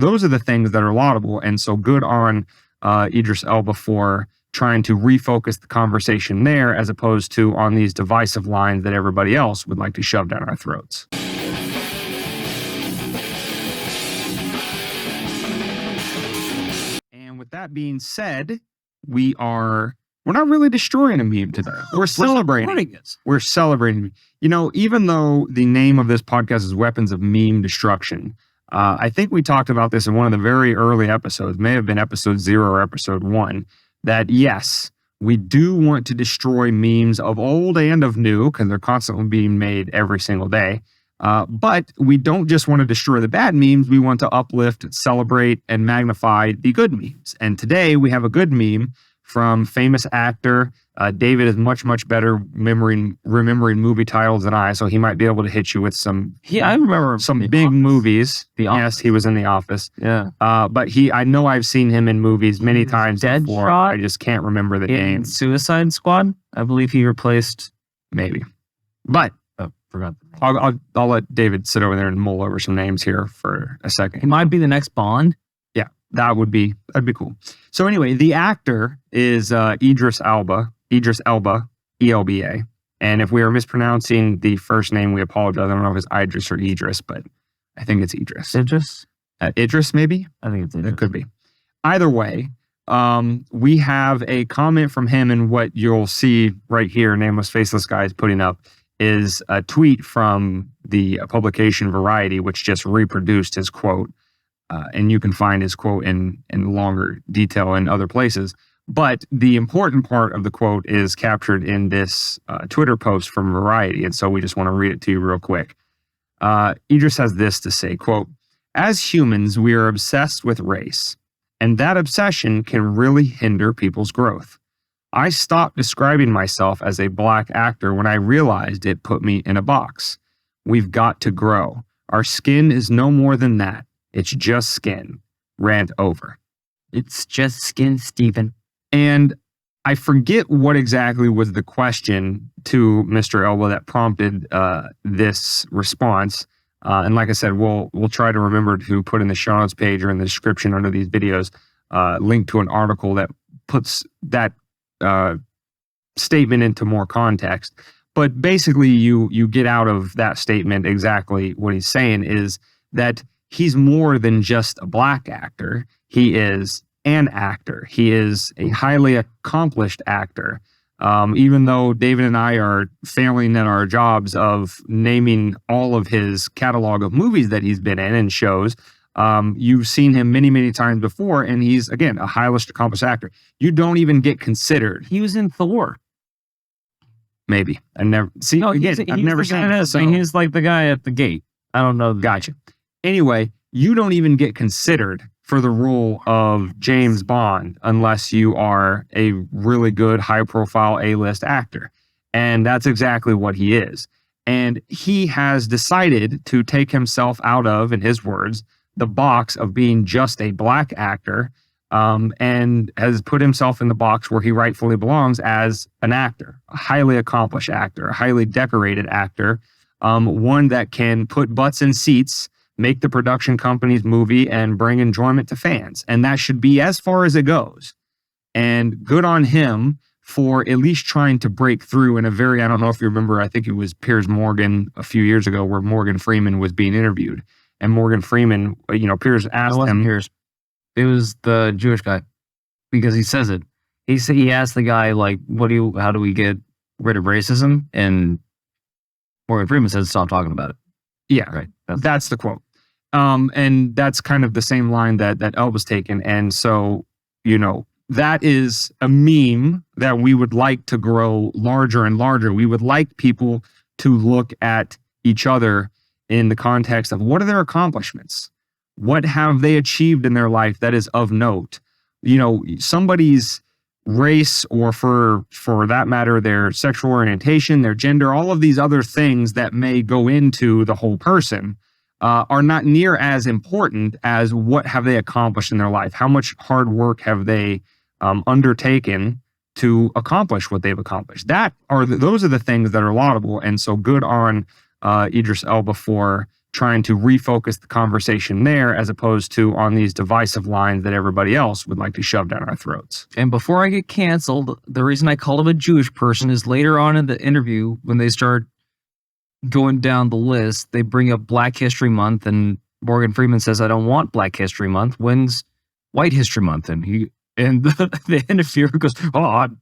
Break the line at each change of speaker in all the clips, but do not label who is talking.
those are the things that are laudable. And so good on Idris Elba for trying to refocus the conversation there as opposed to on these divisive lines that everybody else would like to shove down our throats. And with that being said, we're not really destroying a meme today. We're celebrating it. We're celebrating. You know, even though the name of this podcast is Weapons of Meme Destruction, I think we talked about this in one of the very early episodes, may have been episode 0 or episode 1, that yes, we do want to destroy memes of old and of new because they're constantly being made every single day. But we don't just want to destroy the bad memes. We want to uplift, celebrate, and magnify the good memes. And today we have a good meme from famous actor. David is much, much better remembering movie titles than I, so he might be able to hit you with some.
I remember
some big movies. Yes, he was in The Office.
Yeah.
But I know I've seen him in movies many times before. I just can't remember the name.
Suicide Squad. I believe he replaced.
Maybe. But
forgot.
I'll let David sit over there and mull over some names here for a second.
He might be the next Bond.
Yeah, that'd be cool. So anyway, the actor is Idris Elba, ELBA. And if we are mispronouncing the first name, we apologize. I don't know if it's Idris or Idris, but I think it's Idris.
Idris?
Idris, maybe?
I think it's Idris.
It could be. Either way, we have a comment from him, and what you'll see right here, Nameless Faceless Guy is putting up, is a tweet from the publication Variety, which just reproduced his quote. And you can find his quote in longer detail in other places. But the important part of the quote is captured in this Twitter post from Variety. And so we just want to read it to you real quick. Idris has this to say, quote, "As humans, we are obsessed with race, and that obsession can really hinder people's growth. I stopped describing myself as a black actor when I realized it put me in a box. We've got to grow. Our skin is no more than that. It's just skin. Rant over."
It's just skin, Stephen.
And I forget what exactly was the question to Mr. Elba that prompted this response. And like I said, we'll try to remember to put in the show notes page or in the description under these videos, link to an article that puts that statement into more context. But basically, you get out of that statement exactly what he's saying is that he's more than just a black actor. He is an actor. He is a highly accomplished actor. Even though David and I are failing at our jobs of naming all of his catalog of movies that he's been in and shows, you've seen him many, many times before, and he's, again, a highly accomplished actor. You don't even get considered.
He was in Thor.
Maybe. I've never seen it.
So he's like the guy at the gate. I don't know.
Gotcha. Anyway, you don't even get considered for the role of James Bond unless you are a really good, high-profile A-list actor. And that's exactly what he is. And he has decided to take himself out of, in his words, the box of being just a black actor, and has put himself in the box where he rightfully belongs as an actor, a highly accomplished actor, a highly decorated actor, one that can put butts in seats, make the production company's movie, and bring enjoyment to fans. And that should be as far as it goes. And good on him for at least trying to break through in a very, I don't know if you remember, I think it was Piers Morgan a few years ago where Morgan Freeman was being interviewed. And Morgan Freeman, Piers asked him.
Piers. It was the Jewish guy, because he says it. He asked the guy, like, how do we get rid of racism? And Morgan Freeman says, stop talking about it.
Yeah, right. That's the quote. And that's kind of the same line that Elba's taken. And so, that is a meme that we would like to grow larger and larger. We would like people to look at each other in the context of what are their accomplishments? What have they achieved in their life that is of note? Somebody's race, or for that matter, their sexual orientation, their gender, all of these other things that may go into the whole person are not near as important as what have they accomplished in their life. How much hard work have they undertaken to accomplish what they've accomplished? Those are the things that are laudable. And so good on Idris Elba for trying to refocus the conversation there as opposed to on these divisive lines that everybody else would like to shove down our throats.
And before I get canceled, the reason I called him a Jewish person is later on in the interview, when they start going down the list, they bring up Black History Month, and Morgan Freeman says, I don't want Black History Month. When's White History Month? And the interviewer goes, I'm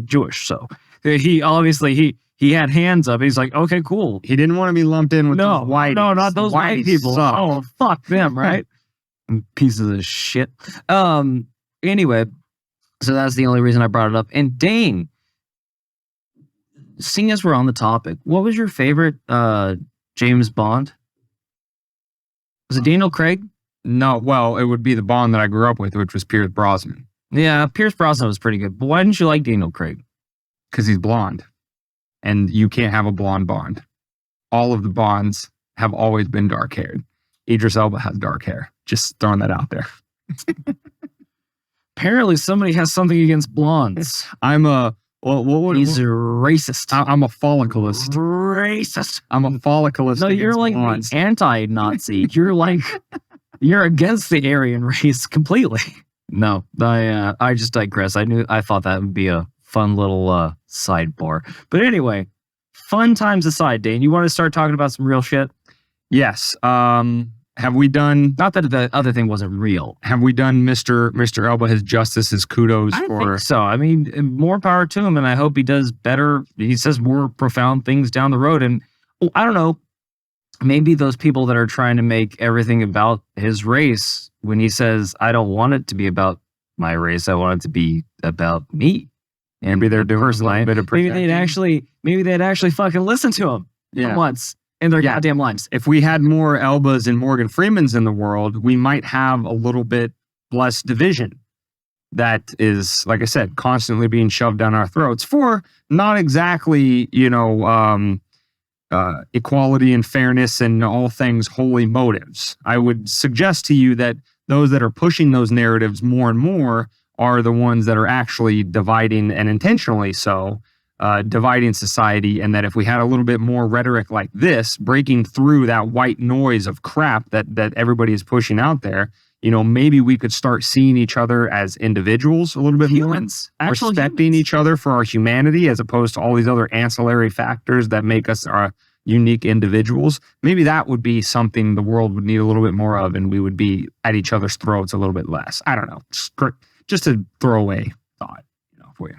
Jewish. So he obviously, he had hands up. He's like, okay, cool.
He didn't want to be lumped in with those white.
No, not those white people.
Suck.
Oh, fuck them, right? Pieces of shit. Anyway, so that's the only reason I brought it up. And Dane, seeing as we're on the topic, what was your favorite James Bond? Was it Daniel Craig?
No, well, it would be the Bond that I grew up with, which was Pierce Brosnan.
Yeah, Pierce Brosnan was pretty good. But why didn't you like Daniel Craig?
Because he's blonde. And you can't have a blonde Bond. All of the Bonds have always been dark-haired. Idris Elba has dark hair. Just throwing that out there.
Apparently somebody has something against blondes.
I'm a...
He's a racist.
I'm a follicleist.
Racist.
I'm a follicleist.
No, you're like
blondes.
anti-Nazi. You're like... You're against the Aryan race completely. No, I just digress. I thought that would be a fun little sidebar. But anyway, fun times aside, Dane, you want to start talking about some real shit?
Yes. Have we done?
Not that the other thing wasn't real.
Have we done Mr. Elba his justice, his kudos
I
for?
think so. I mean, more power to him, and I hope he does better. He says more profound things down the road, and I don't know. Maybe those people that are trying to make everything about his race, when he says, I don't want it to be about my race, I want it to be about me. And
maybe they're doing a bit of
maybe they'd actually fucking listen to him once in their goddamn lives.
If we had more Elbas and Morgan Freemans in the world, we might have a little bit less division that is, like I said, constantly being shoved down our throats for not exactly, equality and fairness and all things holy motives. I would suggest to you that those that are pushing those narratives more and more are the ones that are actually dividing, and intentionally so, dividing society, and that if we had a little bit more rhetoric like this, breaking through that white noise of crap that everybody is pushing out there, maybe we could start seeing each other as individuals a little bit more, respecting each other for our humanity as opposed to all these other ancillary factors that make us unique individuals. Maybe that would be something the world would need a little bit more of, and we would be at each other's throats a little bit less. I don't know. Just a throwaway thought for you.